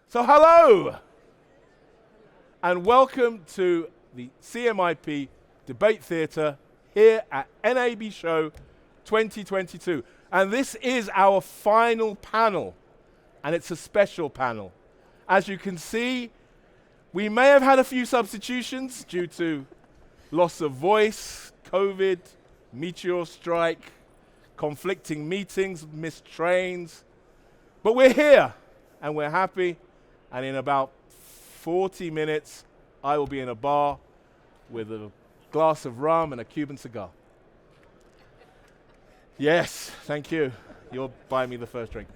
So hello, and welcome to the CMIP Debate Theatre here at NAB Show 2022. And this is our final panel, and it's a special panel. As you can see, we may have had a few substitutions due to loss of voice, COVID, meteor strike, conflicting meetings, missed trains. But we're here, and we're happy. And in about 40 minutes, I will be in a bar with a glass of rum and a Cuban cigar. Yes, thank you. You'll buy me the first drink.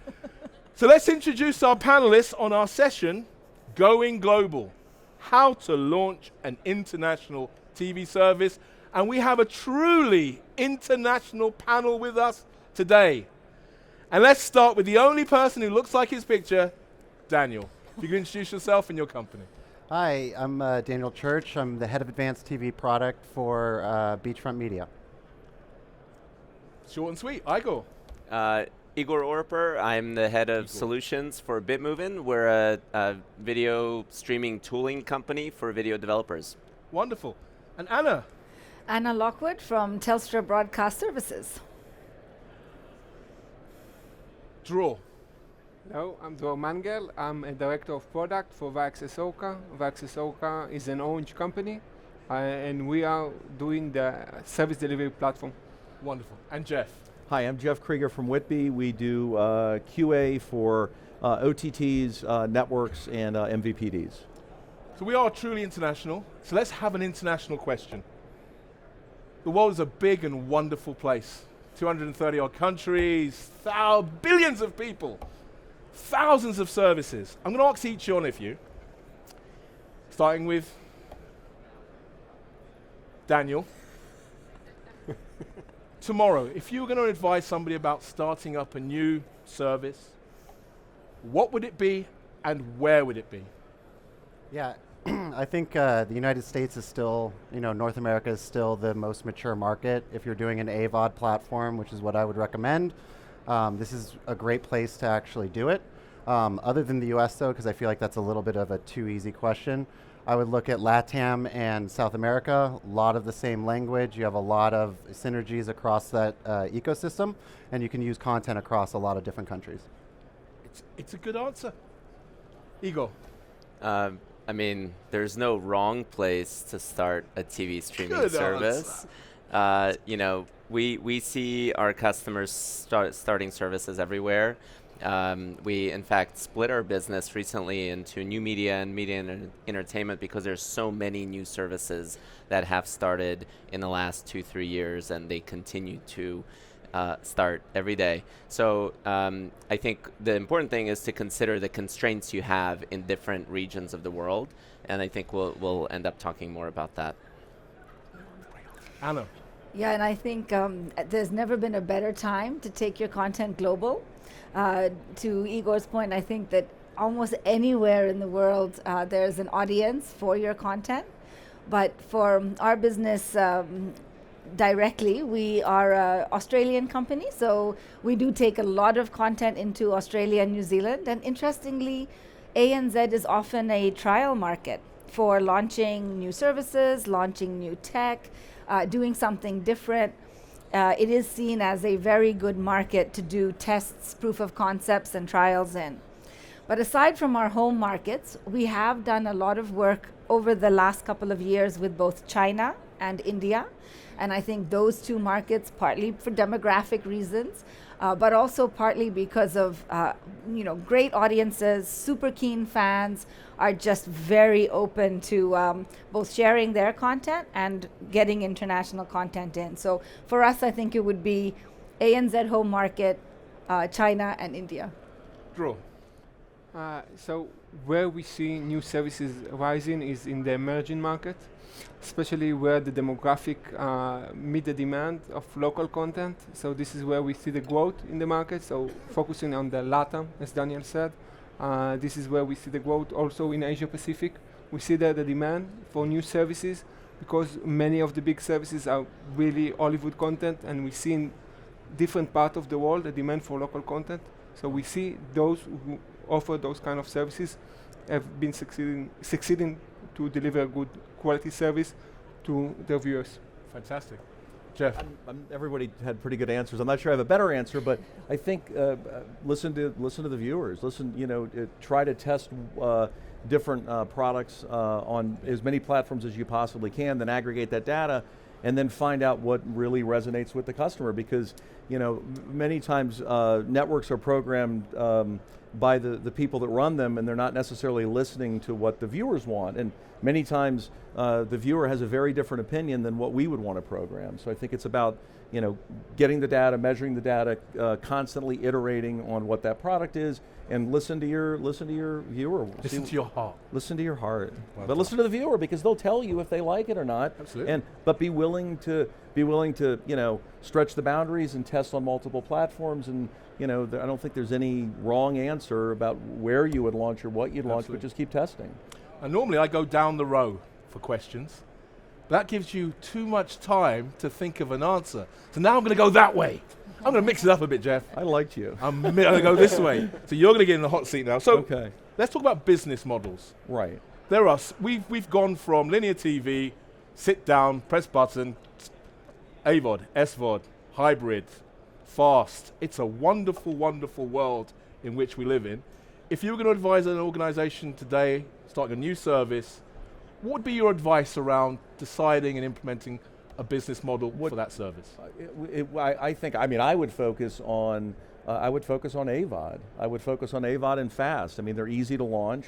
So let's introduce our panelists on our session, Going Global, how to launch an international TV service. And we have a truly international panel with us today. And let's start with the only person who looks like his picture, Daniel. If you can introduce yourself and your company. Hi, I'm Daniel Church. I'm the head of advanced TV product for Beachfront Media. Short and sweet. Igor. Igor Orper. I'm the head of solutions for BitMovin. We're a video streaming tooling company for video developers. Wonderful. And Anna. Anna Lockwood from Telstra Broadcast Services. Dror. Hello, I'm Dror Mangel. I'm a director of product for Viaccess-Orca. Viaccess-Orca is an Orange company, and we are doing the service delivery platform. Wonderful. And Jeff. Hi, I'm Jeff Krieger from Whitby. We do QA for OTTs, networks, and MVPDs. So we are truly international. So let's have an international question. The world is a big and wonderful place. 230 odd countries, billions of people, thousands of services. I'm going to ask each one of you, starting with Daniel. Tomorrow, if you were going to advise somebody about starting up a new service, what would it be and where would it be? Yeah, I think the United States is still, North America is still the most mature market. If you're doing an AVOD platform, which is what I would recommend, this is a great place to actually do it. Other than the US though, because I feel like that's a little bit of a too easy question, I would look at LATAM and South America, a lot of the same language. You have a lot of synergies across that ecosystem, and you can use content across a lot of different countries. It's a good answer. Igor. I mean, there's no wrong place to start a TV streaming Good service. We see our customers starting services everywhere. We, in fact, split our business recently into new media and media and entertainment because there's so many new services that have started in the last 2-3 years, and they continue to start every day. So I think the important thing is to consider the constraints you have in different regions of the world, and I think we'll end up talking more about that. Anna. Yeah, and I think there's never been a better time to take your content global. To Igor's point, I think that almost anywhere in the world there's an audience for your content. But for our business directly, we are an Australian company, so we do take a lot of content into Australia and New Zealand. And interestingly, ANZ is often a trial market for launching new services, launching new tech, doing something different. It is seen as a very good market to do tests, proof of concepts, and trials in. But aside from our home markets, we have done a lot of work over the last couple of years with both China and India. And I think those two markets, partly for demographic reasons, but also partly because of great audiences, super keen fans, are just very open to both sharing their content and getting international content in. So for us, I think it would be ANZ home market, China, and India. Dror. So where we see new services rising is in the emerging market, especially where the demographic meet the demand of local content. So this is where we see the growth in the market. So focusing on the LATAM, as Daniel said, this is where we see the growth. Also in Asia Pacific, we see the demand for new services because many of the big services are really Hollywood content, and we see in different parts of the world the demand for local content. So we see those who offer those kind of services have been succeeding to deliver good quality service to their viewers. Fantastic. Jeff? Everybody had pretty good answers. I'm not sure I have a better answer, but I think listen to the viewers. Try to test different products on as many platforms as you possibly can, then aggregate that data, and then find out what really resonates with the customer. Because many times networks are programmed by the people that run them, and they're not necessarily listening to what the viewers want. And many times the viewer has a very different opinion than what we would want to program. So I think it's about getting the data, measuring the data, constantly iterating on what that product is, and listen to your viewer. Listen to your heart. Listen to your heart. Well but done. listen to the viewer, because they'll tell you if they like it or not. Absolutely. But be willing to stretch the boundaries and test on multiple platforms. And I don't think there's any wrong answer about where you would launch or what you'd launch, but just keep testing. And normally I go down the row for questions. That gives you too much time to think of an answer. So now I'm going to go that way. I'm going to mix it up a bit, Jeff. I liked you. I'm going to go this way. So you're going to get in the hot seat now. So okay. Let's talk about business models. Right. We've gone from linear TV, sit down, press button, AVOD, SVOD, hybrid, fast. It's a wonderful, wonderful world in which we live in. If you were going to advise an organization today, starting a new service, what would be your advice around deciding and implementing a business model for that service? I would focus on AVOD. I would focus on AVOD and fast. They're easy to launch.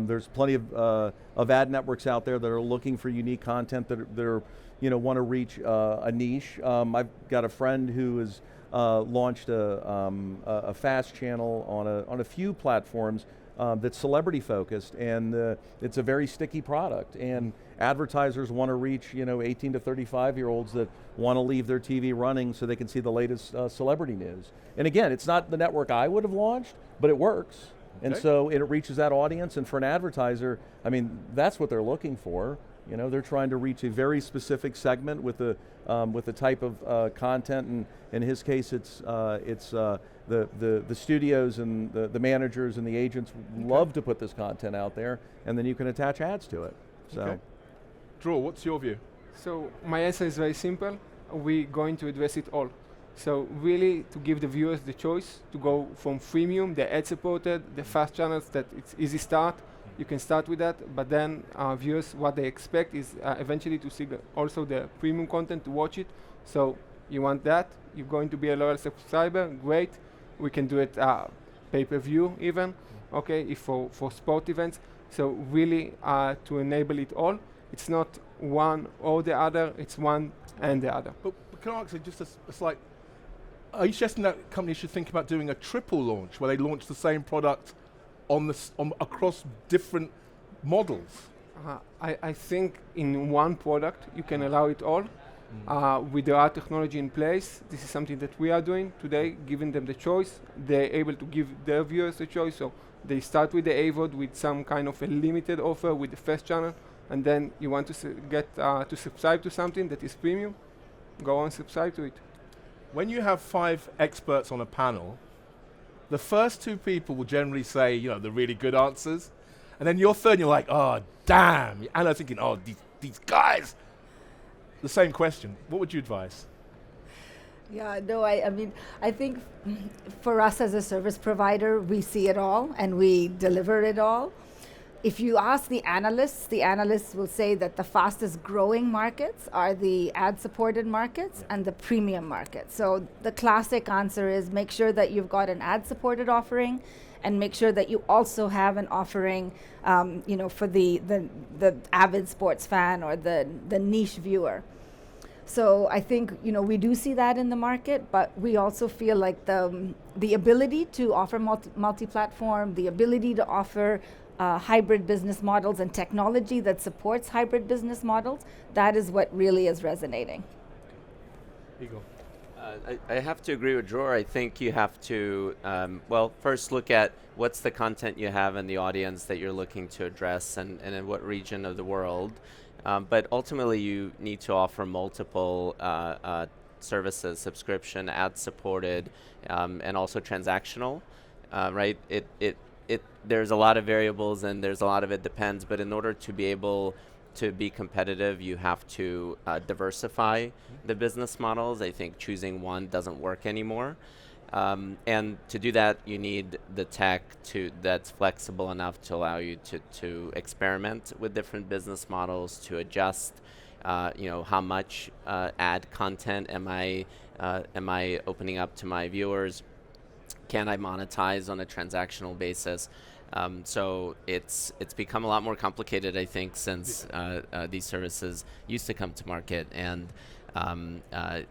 There's plenty of ad networks out there that are looking for unique content that are want to reach a niche. I've got a friend who has launched a fast channel on a few platforms that's celebrity focused, and it's a very sticky product. And advertisers want to reach 18 to 35-year-olds that want to leave their TV running so they can see the latest celebrity news. And again, it's not the network I would have launched, but it works. Okay. And so it reaches that audience. And for an advertiser, that's what they're looking for. They're trying to reach a very specific segment with the type of content, and in his case, it's the studios and the managers and the agents love to put this content out there, and then you can attach ads to it. So, okay. Dror, what's your view? So my answer is very simple. We're going to address it all. So really, to give the viewers the choice to go from freemium, the ad-supported, the fast channels that it's easy start. You can start with that, but then viewers, what they expect is eventually to see also the premium content to watch it. So you want that, you're going to be a loyal subscriber, great. We can do it pay-per-view even, okay, if for sport events. So really to enable it all, it's not one or the other, it's one and the other. But can I ask you just a slight, are you suggesting that companies should think about doing a triple launch where they launch the same product across different models? I think in one product you can allow it all. With the right technology in place, this is something that we are doing today, giving them the choice. They're able to give their viewers the choice, so they start with the AVOD with some kind of a limited offer with the first channel, and then you want to get to subscribe to something that is premium, go and subscribe to it. When you have 5 experts on a panel, the first 2 people will generally say, the really good answers, and then your third, you're like, oh, damn. And I'm thinking, oh, these guys. The same question. What would you advise? Yeah, no, I think for us as a service provider, we see it all and we deliver it all. If you ask the analysts will say that the fastest growing markets are the ad-supported markets and the premium markets. So the classic answer is make sure that you've got an ad-supported offering, and make sure that you also have an offering, for the avid sports fan or the niche viewer. So I think we do see that in the market, but we also feel like the ability to offer multi-platform, the ability to offer hybrid business models and technology that supports hybrid business models, that is what really is resonating. Igor. I have to agree with Dror. I think you have to, first look at what's the content you have and the audience that you're looking to address, and in what region of the world. But ultimately, you need to offer multiple services, subscription, ad-supported, and also transactional, right? there's a lot of variables and there's a lot of it depends, but in order to be able to be competitive, you have to diversify the business models. I think choosing one doesn't work anymore. And to do that, you need the tech that's flexible enough to allow you to experiment with different business models, to adjust, how much ad content am I opening up to my viewers? Can I monetize on a transactional basis? So it's become a lot more complicated, I think, since these services used to come to market, and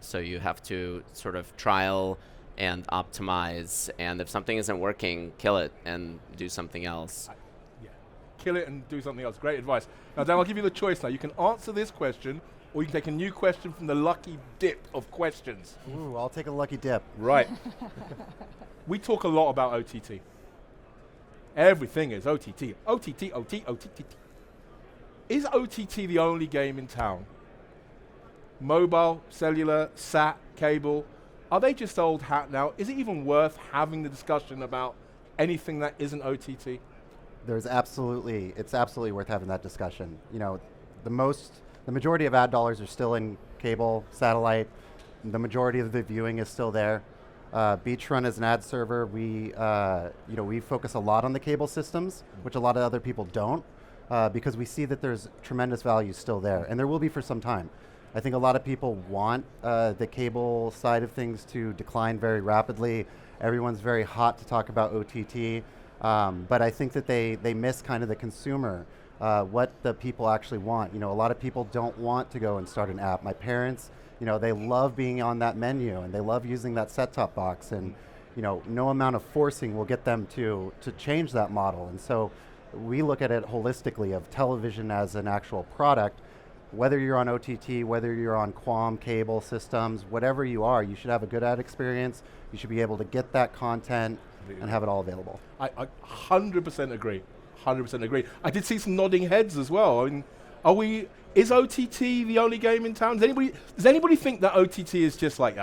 so you have to sort of trial and optimize, and if something isn't working, kill it and do something else. Kill it and do something else. Great advice. Now, Dan, I'll give you the choice now. You can answer this question, or you can take a new question from the lucky dip of questions. Ooh, I'll take a lucky dip. Right. We talk a lot about OTT. Everything is OTT. OTT, OTT. Is OTT the only game in town? Mobile, cellular, SAT, cable, are they just old hat now? Is it even worth having the discussion about anything that isn't OTT? It's absolutely worth having that discussion. The majority of ad dollars are still in cable, satellite. The majority of the viewing is still there. Beachfront as an ad server, we focus a lot on the cable systems, which a lot of other people don't, because we see that there's tremendous value still there, and there will be for some time. I think a lot of people want the cable side of things to decline very rapidly. Everyone's very hot to talk about OTT, but I think that they miss kind of the consumer, what the people actually want. A lot of people don't want to go and start an app. My parents, they love being on that menu and they love using that set-top box, and no amount of forcing will get them to change that model. And so we look at it holistically of television as an actual product. Whether you're on OTT, whether you're on QAM, cable systems, whatever you are, you should have a good ad experience. You should be able to get that content and have it all available. I 100% agree. 100% agree. I did see some nodding heads as well. I mean, is OTT the only game in town? Does anybody think that OTT is just like,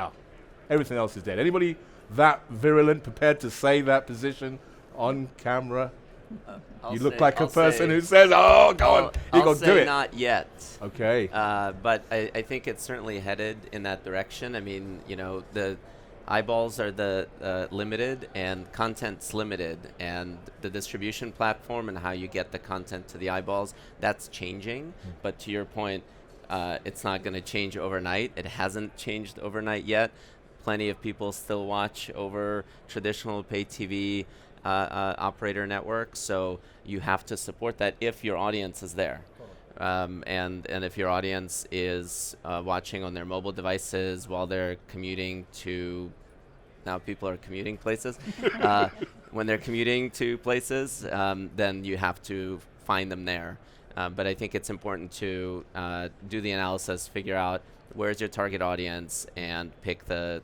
everything else is dead? Anybody that virulent, prepared to say that position on camera? You look like a person who says, "Oh, go on, you go do it." Not yet. Okay. But I think it's certainly headed in that direction. I mean, the eyeballs are the limited, and content's limited, and the distribution platform and how you get the content to the eyeballs, that's changing. But to your point, it's not going to change overnight. It hasn't changed overnight yet. Plenty of people still watch over traditional pay TV operator networks, so you have to support that if your audience is there. And if your audience is watching on their mobile devices while they're commuting to, now people are commuting places, when they're commuting to places, then you have to find them there. But I think it's important to do the analysis, figure out where's your target audience, and pick the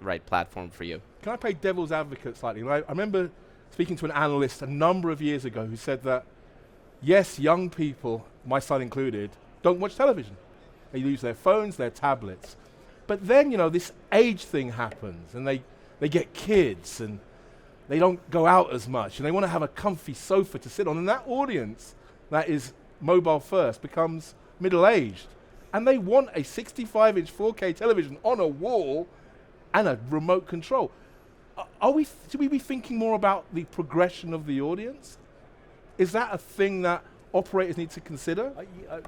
right platform for you. Can I play devil's advocate slightly? I remember speaking to an analyst a number of years ago who said that, yes, young people, my son included, don't watch television. They use their phones, their tablets. But then, this age thing happens, and they get kids, and they don't go out as much, and they want to have a comfy sofa to sit on. And that audience that is mobile first becomes middle-aged. And they want a 65-inch 4K television on a wall and a remote control. Should we be thinking more about the progression of the audience? Is that a thing that operators need to consider?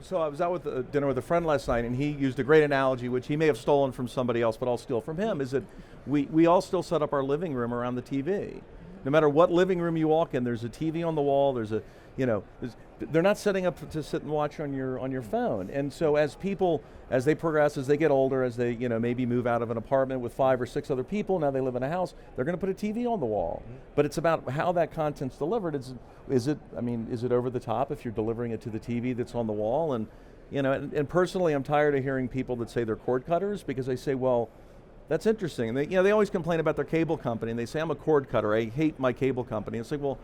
So I was out with dinner with a friend last night, and he used a great analogy, which he may have stolen from somebody else, but I'll steal from him, is that we all still set up our living room around the TV. No matter what living room you walk in, there's a TV on the wall, they're not setting up to sit and watch on your phone. And so as they progress, as they get older, as they maybe move out of an apartment with 5 or 6 other people, now they live in a house, they're going to put a TV on the wall. But it's about how that content's delivered. Is it over the top if you're delivering it to the TV that's on the wall? And and personally, I'm tired of hearing people that say they're cord cutters, because they say, well, that's interesting. And they always complain about their cable company, and they say, I'm a cord cutter, I hate my cable company. It's like, well,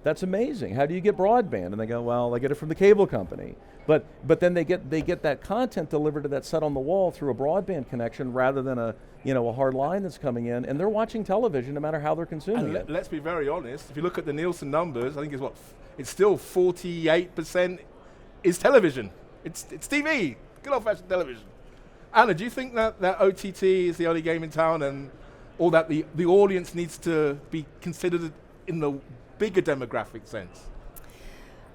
That's amazing. How do you get broadband? And they go, well, I get it from the cable company. But then they get that content delivered to that set on the wall through a broadband connection rather than a hard line that's coming in, and they're watching television no matter how they're consuming it. Let's be very honest. If you look at the Nielsen numbers, I think it's still 48% is television. It's TV, good old-fashioned television. Anna, do you think that OTT is the only game in town, or that the audience needs to be considered in the bigger demographic sense?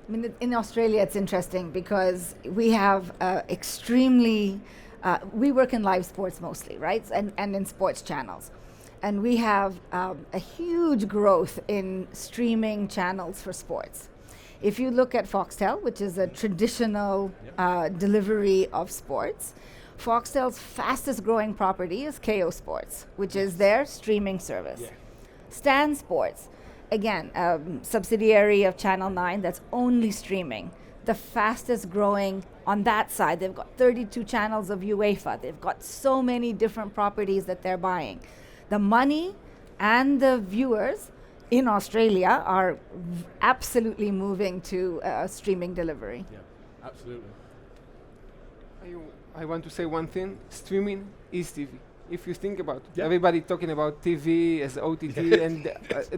I mean, in Australia, it's interesting because we have extremely, we work in live sports mostly, right? And in sports channels. And we have a huge growth in streaming channels for sports. If you look at Foxtel, which is a traditional delivery of sports, Foxtel's fastest growing property is KO Sports, which is their streaming service. Yeah. Stan Sports, again, subsidiary of Channel 9 that's only streaming. The fastest growing on that side. They've got 32 channels of UEFA. They've got so many different properties that they're buying. The money and the viewers in Australia are absolutely moving to streaming delivery. Yeah, absolutely. I want to say one thing. Streaming is TV. If you think about Yeah. everybody talking about TV as OTT and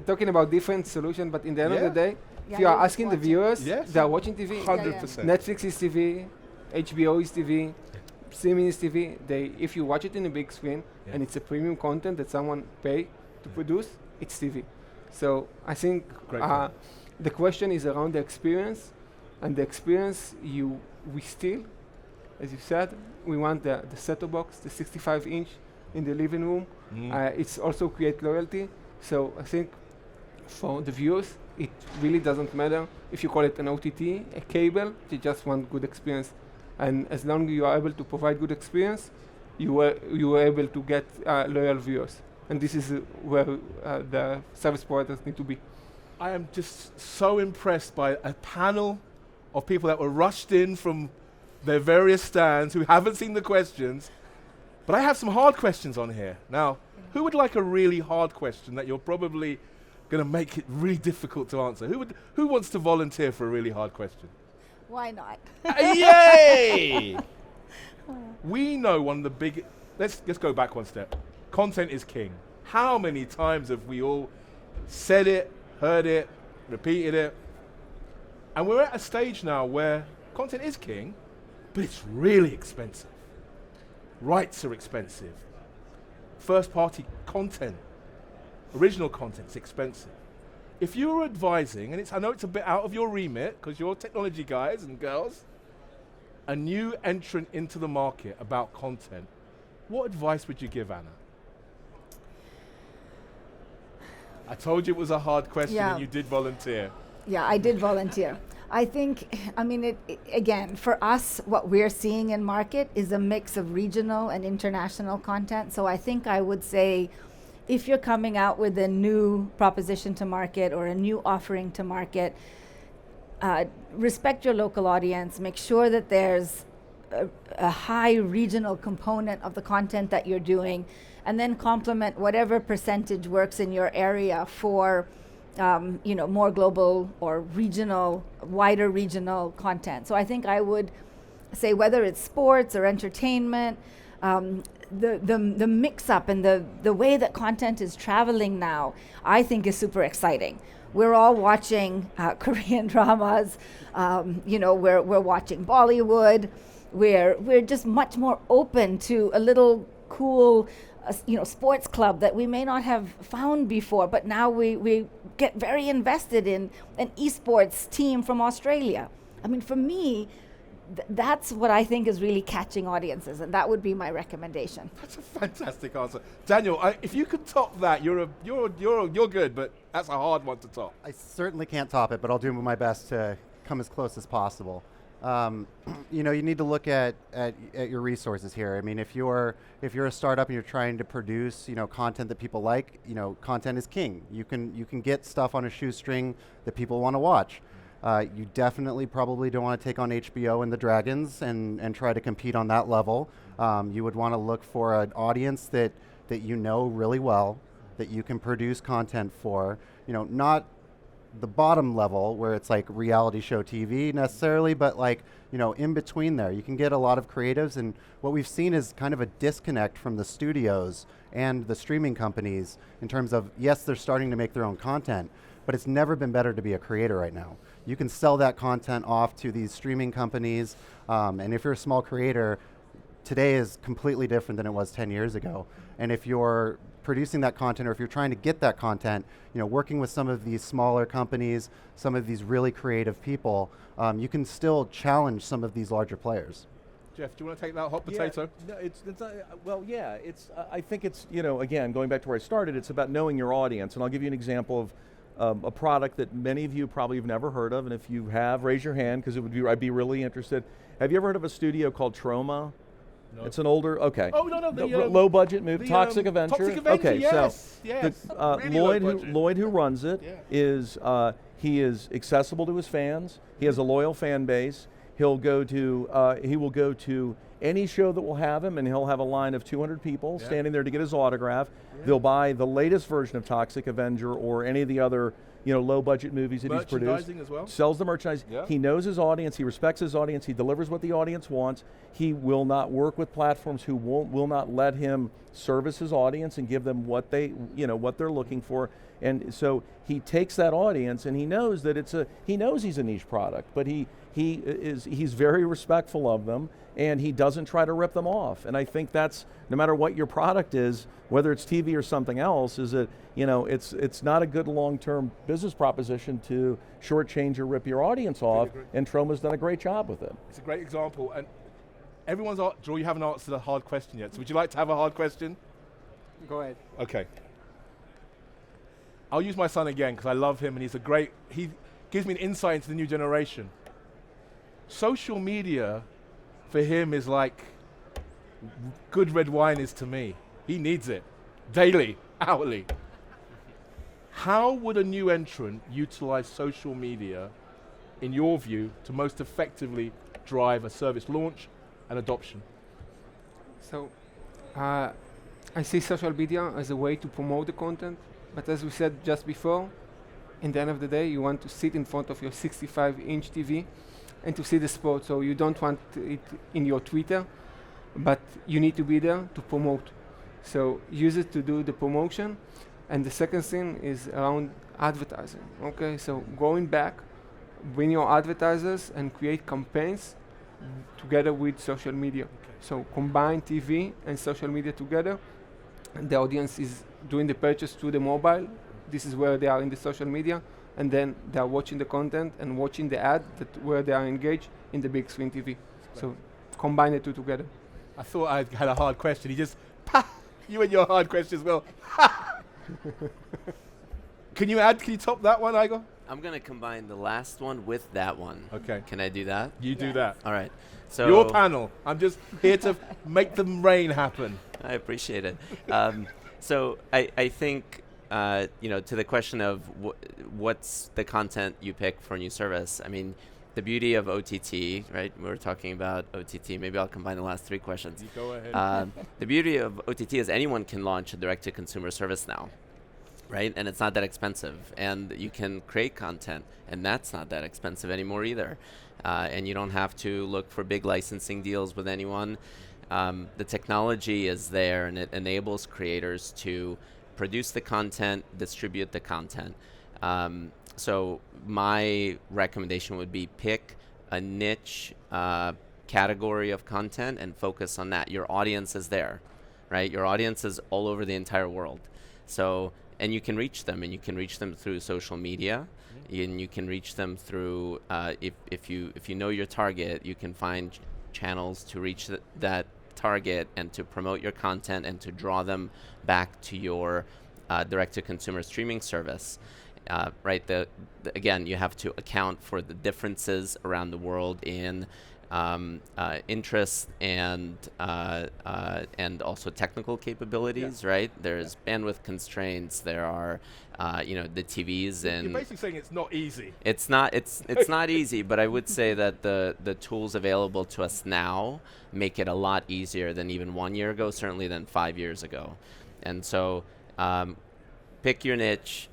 talking about different solutions, but in the end of the day, Yeah, if you are you're just asking the watching. viewers, Yes. they are watching TV. 100%. Netflix is TV, HBO is TV, streaming is TV. If you watch it in a big screen and it's a premium content that someone pay to produce, it's TV. So I think Great point. the question is around the experience, and the experience we still, as you said, we want the set-top box, the 65-inch in the living room. It's also create loyalty. So I think for the viewers, it really doesn't matter if you call it an OTT, a cable. They just want good experience, and as long as you are able to provide good experience, you are able to get loyal viewers. And this is where the service providers need to be. I am just so impressed by a panel of people that were rushed in from their various stands who haven't seen the questions. But I have some hard questions on here. Now, who would like a really hard question that you're probably going to make it really difficult to answer? Who wants to volunteer for a really hard question? Why not? Yay! We know one of the big. Let's go back one step. Content is king. How many times have we all said it, heard it, repeated it? And we're at a stage now where content is king, but it's really expensive. Rights are expensive. First-party content, original content's expensive. If you were advising, and I know it's a bit out of your remit because you're technology guys and girls, a new entrant into the market about content, what advice would you give, Anna? I told you it was a hard question and you did volunteer. Yeah, I did volunteer. I think, I mean, again, for us, what we're seeing in market is a mix of regional and international content. So I think I would say, if you're coming out with a new proposition to market or a new offering to market, respect your local audience, make sure that there's a high regional component of the content that you're doing, and then complement whatever percentage works in your area for more global or regional, wider regional content. So I think I would say, whether it's sports or entertainment, the mix-up and the way that content is traveling now, I think is super exciting. We're all watching Korean dramas, we're watching Bollywood. We're just much more open to a little cool sports club that we may not have found before, but now we get very invested in an esports team from Australia. I mean, for me, that's what I think is really catching audiences, and that would be my recommendation. That's a fantastic answer, Daniel. if you could top that, you're good, but that's a hard one to top. I certainly can't top it, but I'll do my best to come as close as possible. You need to look at your resources here. I mean, if you're a startup and you're trying to produce content that people like, content is king. You can get stuff on a shoestring that people want to watch. You definitely probably don't want to take on HBO and the Dragons and try to compete on that level. You would want to look for an audience that you know really well, that you can produce content for. Not the bottom level where it's like reality show TV necessarily, but like, in between there, you can get a lot of creatives, and what we've seen is kind of a disconnect from the studios and the streaming companies in terms of, yes, they're starting to make their own content, but it's never been better to be a creator right now. You can sell that content off to these streaming companies, and if you're a small creator, today is completely different than it was 10 years ago. And if you're producing that content, or if you're trying to get that content, working with some of these smaller companies, some of these really creative people, you can still challenge some of these larger players. Jeff, do you want to take that hot potato? No, it's well, yeah. I think it's, again, going back to where I started, it's about knowing your audience. And I'll give you an example of a product that many of you probably have never heard of, and if you have, raise your hand, because I'd be really interested. Have you ever heard of a studio called Troma? No. It's an older, okay. Oh, no, the low budget movie, Toxic Avenger. Toxic Avenger, okay, yes, so yes. really Lloyd, who runs it, is he is accessible to his fans. He has a loyal fan base. He will go to any show that will have him, and he'll have a line of 200 people standing there to get his autograph. Yeah. They'll buy the latest version of Toxic Avenger or any of the other low budget movies that he's produced. As well. Sells the merchandise. Yeah. He knows his audience. He respects his audience. He delivers what the audience wants. He will not work with platforms who will not let him service his audience and give them what what they're looking for. And so he takes that audience, and he knows that he knows he's a niche product, but he's very respectful of them, and he doesn't try to rip them off. And I think that's, no matter what your product is, whether it's TV or something else, is that it's not a good long-term business proposition to shortchange or rip your audience off. And Troma's done a great job with it. It's a great example, and Dror, you haven't answered a hard question yet. So would you like to have a hard question? Go ahead. Okay. I'll use my son again because I love him, and he gives me an insight into the new generation. Social media for him is like good red wine is to me. He needs it daily, hourly. How would a new entrant utilize social media, in your view, to most effectively drive a service launch and adoption? So, I see social media as a way to promote the content, but as we said just before, in the end of the day, you want to sit in front of your 65-inch TV and to see the sport. So you don't want it in your Twitter, but you need to be there to promote. So use it to do the promotion. And the second thing is around advertising. Okay, so going back, bring your advertisers and create campaigns together with social media. Okay. So combine TV and social media together. And the audience is doing the purchase through the mobile. This is where they are in the social media. And then they are watching the content and watching the ad where they are engaged in the big screen TV. Right. So combine the two together. I thought I had a hard question. He just, you and your hard question as well. Can you top that one, Igor? I'm going to combine the last one with that one. Okay. Can I do that? You do that. All right. So your panel. I'm just here to make the rain happen. I appreciate it. So I think, to the question of what's the content you pick for a new service, I mean, the beauty of OTT, right? We were talking about OTT. Maybe I'll combine the last three questions. You go ahead. The beauty of OTT is anyone can launch a direct-to-consumer service now, right? And it's not that expensive. And you can create content, and that's not that expensive anymore either. And you don't have to look for big licensing deals with anyone. The technology is there, and it enables creators to produce the content, distribute the content. So my recommendation would be pick a niche category of content and focus on that. Your audience is there, right? Your audience is all over the entire world. So, and you can reach them, and you can reach them through social media, and you can reach them through, if you know your target, you can find channels to reach that target and to promote your content and to draw them back to your direct-to-consumer streaming service. Right, again, you have to account for the differences around the world in interest and also technical capabilities. Yeah. Right, there's bandwidth constraints. There are, the TVs, and you're basically saying it's not easy. It's not easy, but I would say that the tools available to us now make it a lot easier than even 1 year ago, certainly than 5 years ago, and so pick your niche.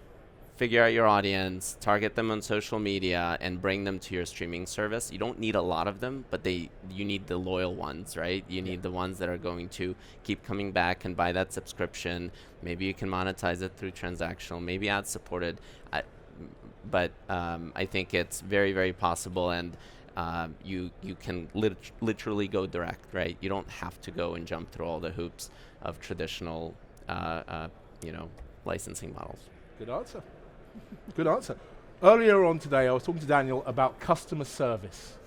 figure out your audience, target them on social media, and bring them to your streaming service. You don't need a lot of them, but you need the loyal ones, right? You need the ones that are going to keep coming back and buy that subscription. Maybe you can monetize it through transactional, maybe ad supported. But I think it's very, very possible, and you can literally go direct, right? You don't have to go and jump through all the hoops of traditional, licensing models. Good answer. Good answer. Earlier on today, I was talking to Daniel about customer service.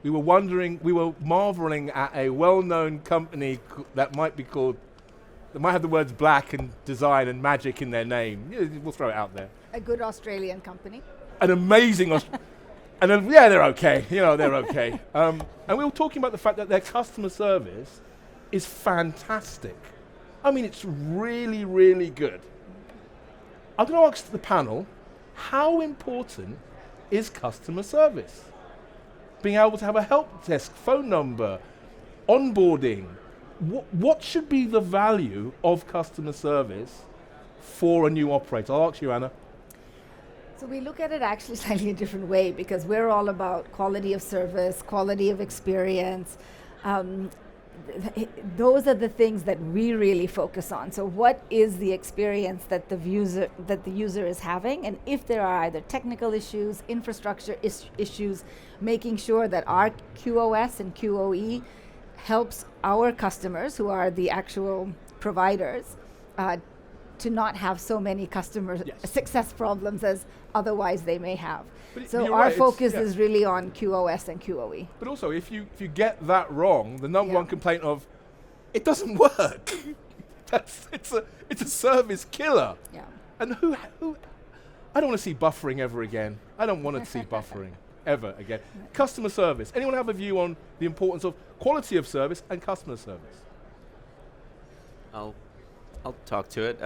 We were marveling at a well-known company that might have the words black and design and magic in their name. Yeah, we'll throw it out there. A good Australian company. An amazing, and then, yeah, they're okay. They're okay. And we were talking about the fact that their customer service is fantastic. I mean, it's really, really good. I'm going to ask the panel, how important is customer service? Being able to have a help desk, phone number, onboarding. What should be the value of customer service for a new operator? I'll ask you, Anna. So we look at it actually slightly a different way, because we're all about quality of service, quality of experience. Those are the things that we really focus on. So what is the experience that the user is having, and if there are either technical issues, infrastructure issues, making sure that our QoS and QoE helps our customers, who are the actual providers, to not have so many customer success problems as otherwise they may have. So our focus is really on QoS and QoE. But also, if you get that wrong, the number one complaint of, it doesn't work. It's a service killer. Yeah. And who I don't want to see buffering ever again. I don't want to see buffering ever again. Customer service. Anyone have a view on the importance of quality of service and customer service? I'll talk to it.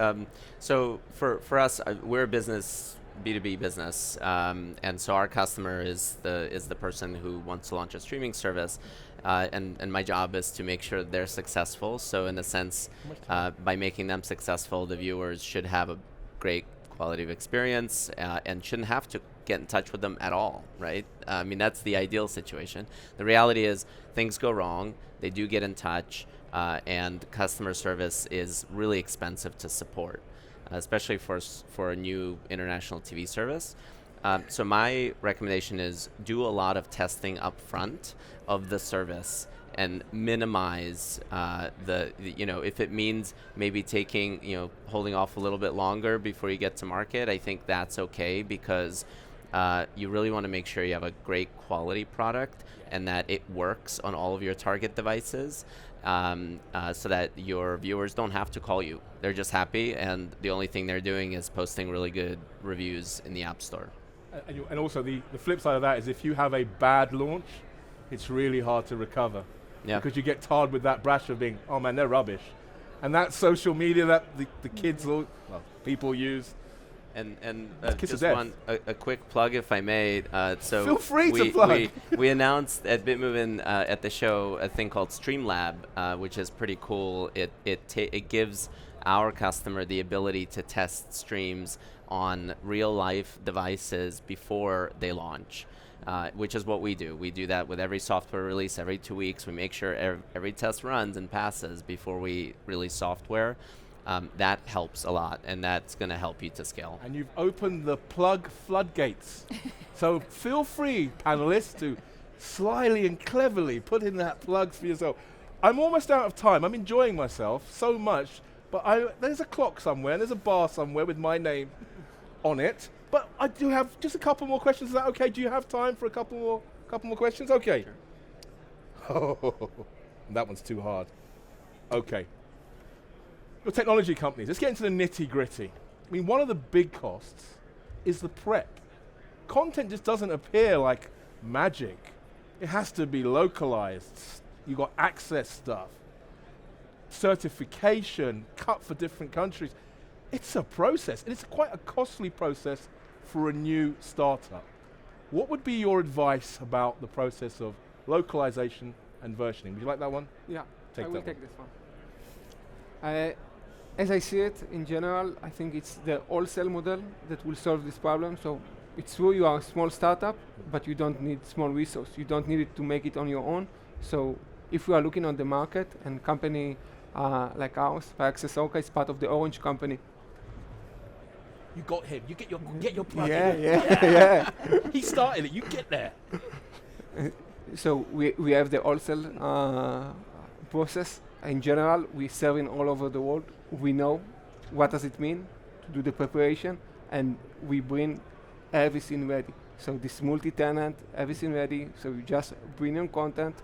So for us, we're a business, B2B business, and so our customer is the person who wants to launch a streaming service, and my job is to make sure they're successful. So in a sense, by making them successful, the viewers should have a great quality of experience and shouldn't have to get in touch with them at all, right? I mean, that's the ideal situation. The reality is things go wrong, they do get in touch, and customer service is really expensive to support, especially for a new international TV service. So my recommendation is do a lot of testing up front of the service and minimize if it means maybe holding off a little bit longer before you get to market, I think that's okay, because you really want to make sure you have a great quality product and that it works on all of your target devices, so that your viewers don't have to call you. They're just happy, and the only thing they're doing is posting really good reviews in the App Store. And also the flip side of that is if you have a bad launch, it's really hard to recover. Yeah. Because you get tarred with that brash of being, oh man, they're rubbish. And that social media that the kids, people use. And just a quick plug, if I may. So feel free to plug. We announced at BitMovin at the show a thing called Streamlab, which is pretty cool. It gives our customer the ability to test streams on real life devices before they launch, which is what we do. We do that with every software release every 2 weeks. We make sure every test runs and passes before we release software. That helps a lot, and that's going to help you to scale. And you've opened the plug floodgates. So feel free, panelists, to slyly and cleverly put in that plug for yourself. I'm almost out of time. I'm enjoying myself so much, but there's a clock somewhere, and there's a bar somewhere with my name on it. But I do have just a couple more questions. Is that okay? Do you have time for a couple more questions? Okay. Sure. Oh, that one's too hard. Okay. Your technology companies, let's get into the nitty gritty. I mean, one of the big costs is the prep. Content just doesn't appear like magic. It has to be localized. You've got access stuff, certification, cut for different countries. It's a process, and it's quite a costly process for a new startup. What would be your advice about the process of localization and versioning? Would you like that one? Yeah, I will take this one. As I see it, in general, I think it's the wholesale model that will solve this problem. So it's true you are a small startup, but you don't need small resource. You don't need it to make it on your own. So if we are looking on the market, and company like ours, Viaccess-Orca is part of the Orange company. You got him. You get your plug. Yeah. He started it. You get there. So we have the wholesale process. In general, we're serving all over the world. We know what does it mean to do the preparation, and we bring everything ready. So this multi-tenant, everything ready. So you just bring your content,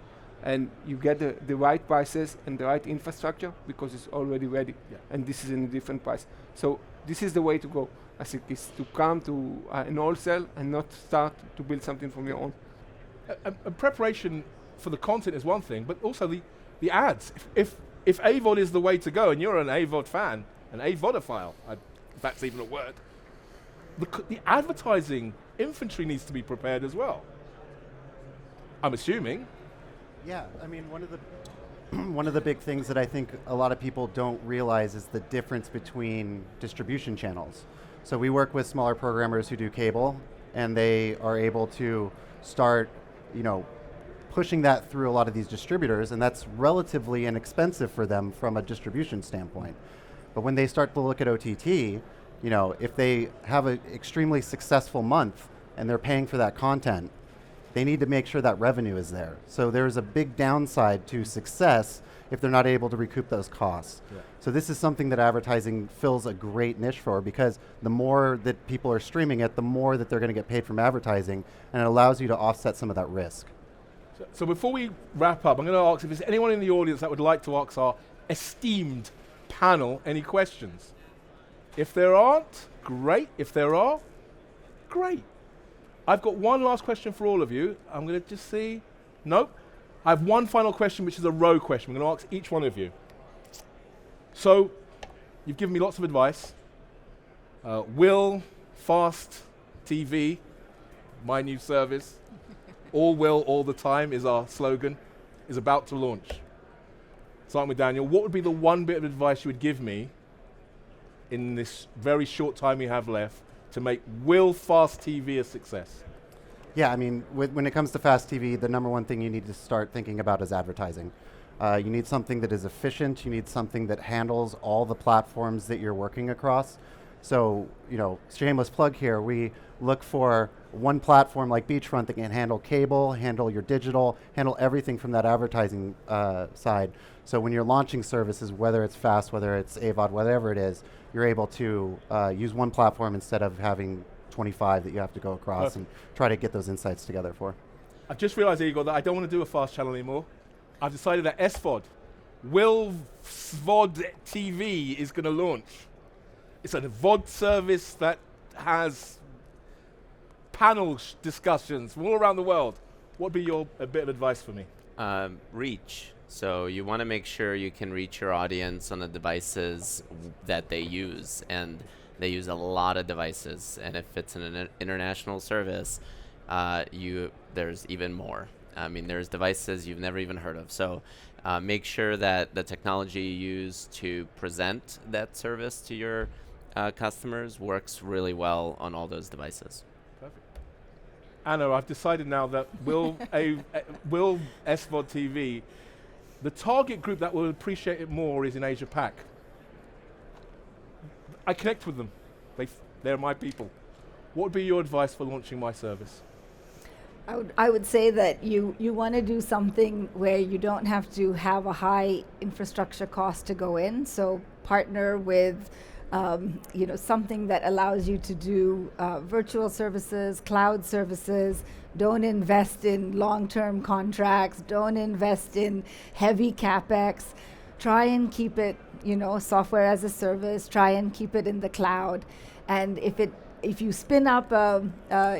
and you get the right prices and the right infrastructure because it's already ready. Yeah. And this is in a different price. So this is the way to go. I think is to come to an wholesale and not start to build something from your own. And preparation for the content is one thing, but also the ads. If AVOD is the way to go, and you're an AVOD fan, an AVODophile, if that's even a word, the advertising infantry needs to be prepared as well. I'm assuming. Yeah, I mean, one of the big things that I think a lot of people don't realize is the difference between distribution channels. So we work with smaller programmers who do cable, and they are able to start, pushing that through a lot of these distributors, and that's relatively inexpensive for them from a distribution standpoint. But when they start to look at OTT, if they have an extremely successful month and they're paying for that content, they need to make sure that revenue is there. So there's a big downside to success if they're not able to recoup those costs. Yeah. So this is something that advertising fills a great niche for, because the more that people are streaming it, the more that they're going to get paid from advertising, and it allows you to offset some of that risk. So before we wrap up, I'm going to ask if there's anyone in the audience that would like to ask our esteemed panel any questions. If there aren't, great. If there are, great. I've got one last question for all of you. I'm going to just see. Nope. I have one final question, which is a row question. I'm going to ask each one of you. So, you've given me lots of advice. Will Fast TV, my new service, all will, all the time is our slogan, is about to launch. Starting with Daniel, what would be the one bit of advice you would give me in this very short time we have left to make Will Fast TV a success? Yeah, I mean, when it comes to fast TV, the number one thing you need to start thinking about is advertising. You need something that is efficient. You need something that handles all the platforms that you're working across. So, shameless plug here, we look for one platform like Beachfront that can handle cable, handle your digital, handle everything from that advertising side. So when you're launching services, whether it's FAST, whether it's AVOD, whatever it is, you're able to use one platform instead of having 25 that you have to go across and try to get those insights together for. I've just realized, Igor, that I don't want to do a fast channel anymore. I've decided that SVOD, Will SVOD TV, is going to launch. It's a VOD service that has panel discussions from all around the world. What would be a bit of advice for me? Reach. So you want to make sure you can reach your audience on the devices that they use, and they use a lot of devices. And if it's an international service, there's even more. I mean, there's devices you've never even heard of. So make sure that the technology you use to present that service to your customers works really well on all those devices. Perfect. Anna, I've decided now that Will SVOD TV, the target group that will appreciate it more is in Asia Pac. I connect with them. They're my people. What would be your advice for launching my service? I would say that you want to do something where you don't have to have a high infrastructure cost to go in. So partner with something that allows you to do virtual services, cloud services. Don't invest in long-term contracts. Don't invest in heavy CapEx. Try and keep it, software as a service. Try and keep it in the cloud. And if you spin up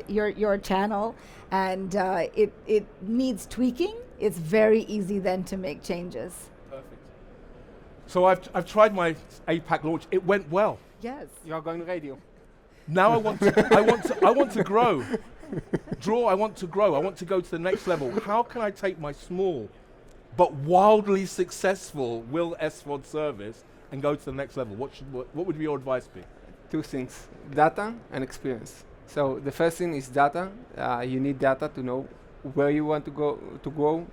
your channel and it needs tweaking, it's very easy then to make changes. Perfect. So I've tried my APAC launch. It went well. Yes. You are going to radio. Now I want to grow. Dror, I want to grow. I want to go to the next level. How can I take my small but wildly successful Will SVOD service and go to the next level? What would your advice be? Two things, data and experience. So the first thing is data. You need data to know where you want to go,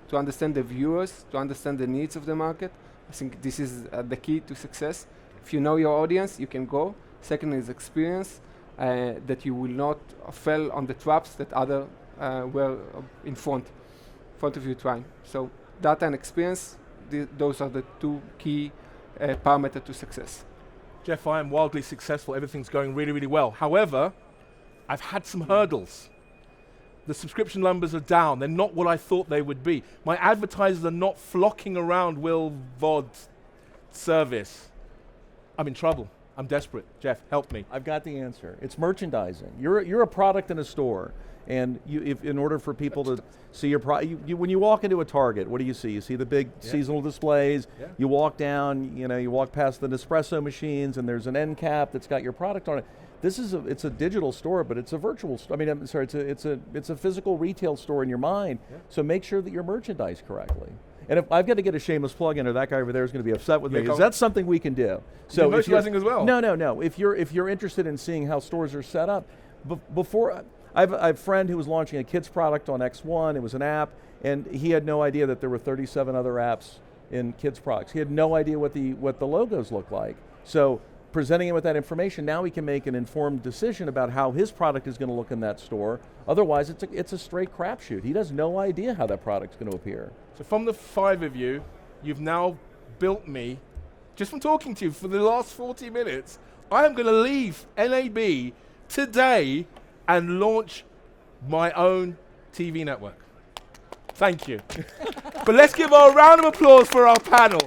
to understand the viewers, to understand the needs of the market. I think this is the key to success. If you know your audience, you can go. Second is experience, that you will not fall on the traps that other were in front of you trying. So data and experience, those are the two key parameters to success. Jeff, I am wildly successful. Everything's going really, really well. However, I've had some hurdles. The subscription numbers are down. They're not what I thought they would be. My advertisers are not flocking around Will Vod's service. I'm in trouble. I'm desperate. Jeff, help me. I've got the answer. It's merchandising. You're a product in a store, and if in order for people to see your product, when you walk into a Target, what do you see? You see the big seasonal displays. Yeah. You walk down, you walk past the Nespresso machines, and there's an end cap that's got your product on it. It's a digital store, but it's a virtual store. I mean, I'm sorry, it's a physical retail store in your mind. Yeah. So make sure that you're merchandised correctly. And if I've got to get a shameless plug in, or that guy over there is going to be upset with me, because that's something we can do. So you're merchandising as well? No. If you're interested in seeing how stores are set up, before I have a friend who was launching a kids product on X1. It was an app, and he had no idea that there were 37 other apps in kids products. He had no idea what the logos looked like. So presenting him with that information, now he can make an informed decision about how his product is going to look in that store. Otherwise, it's a straight crapshoot. He has no idea how that product's going to appear. So from the 5 of you, you've now built me, just from talking to you for the last 40 minutes, I am going to leave NAB today and launch my own TV network. Thank you. But let's give a round of applause for our panel.